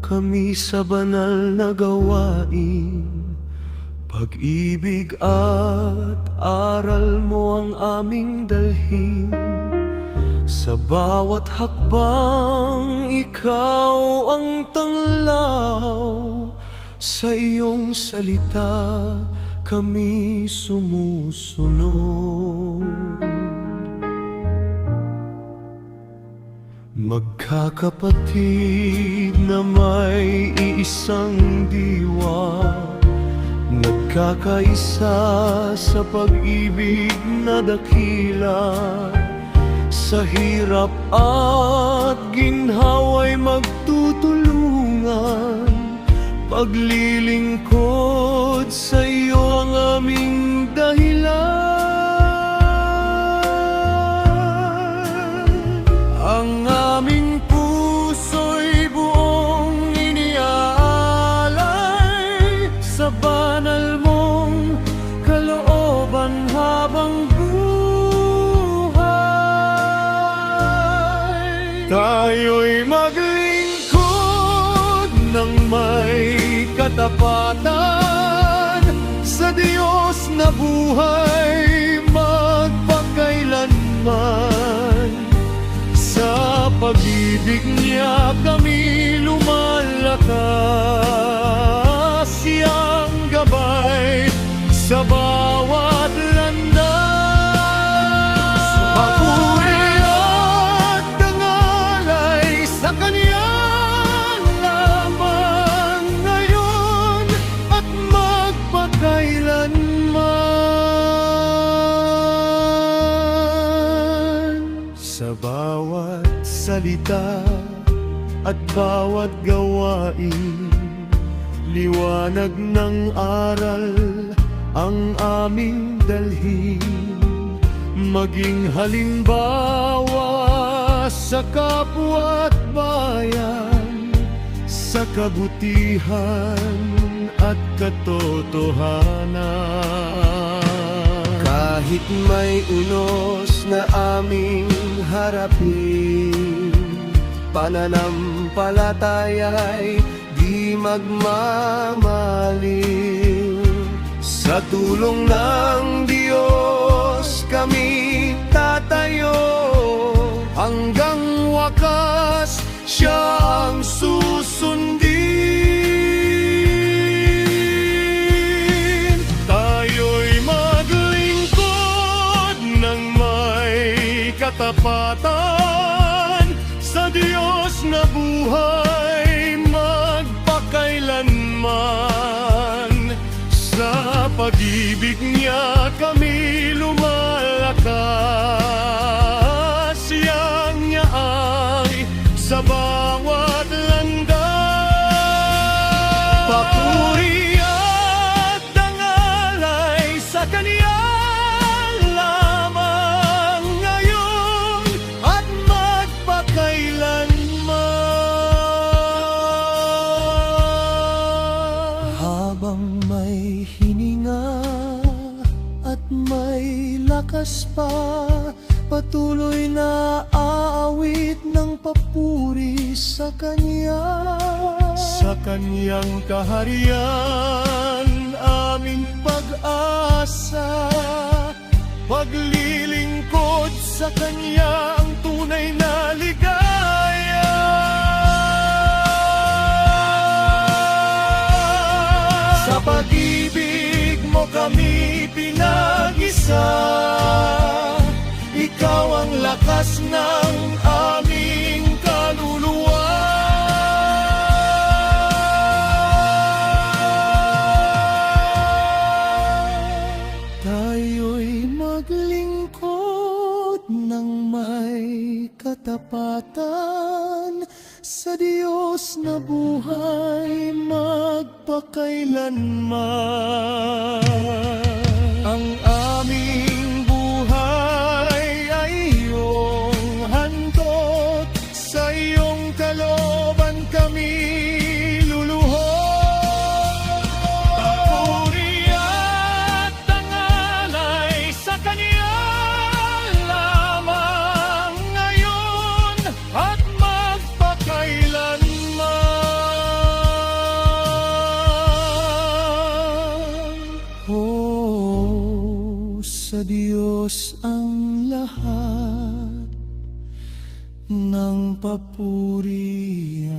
kami sa banal na gawain. Pag-ibig at aral mo ang aming dalhin. Sa bawat hakbang, ikaw ang tanglaw. Sa iyong salita, kami sumusunod. Magkakapatid na may iisang diwa, nagkakaisa sa pag-ibig na dakila. Sa hirap at ginhawa'y magtutulungan, paglilingkod sa iyo ang aming dahilan. Ang aming puso'y buong iniaalay sa banal mong kalooban habang buhay. Tayo'y maglingkod ng may katapatan sa Diyos na buhay magpakailanman. Sa pag-ibig niya kami lumalakas, siyang gabay sa bawat landas. Papuri at dangalay sa Kanya lamang ngayon at magpakailanman. Sa bawat salita at bawat gawain, liwanag ng aral ang aming dalhin. Maging halimbawa sa kapwa at bayan, sa kabutihan at katotohanan. Kahit may unos na aming harapin, pananampalataya'y di magmamaliw. Sa tulong ng Diyos kami tatayo, hanggang wakas siya ang susundin. Tayo'y maglingkod ng may katapatan sa Diyos na buhay magpakailanman. Sa pag-ibig niya kami lumalakas, siyang niya ay sa bawat landas. Papuri at dangalay sa Kanya lamang ngayon at magpakailanman. Habang may hininga at may lakas pa, patuloy na aawit ng papuri sa Kanya. Sa Kanyang kaharian aming pag-asa, paglilingkod sa Kanya ang tunay na ligaya. Sa pag-ibig mo kami pinag-isa, ikaw ang lakas ng aming kaluluwa. Tayo'y maglingkod ng may katapatan sa Diyos na buhay magpakailanman. Ang aming buhay ay iyong handog, sa iyong kalooban kami luluhod. Papuri at dangalay sa Kanya lamang ngayon at magpakailanman. Sa Diyos ang lahat ng papurihan.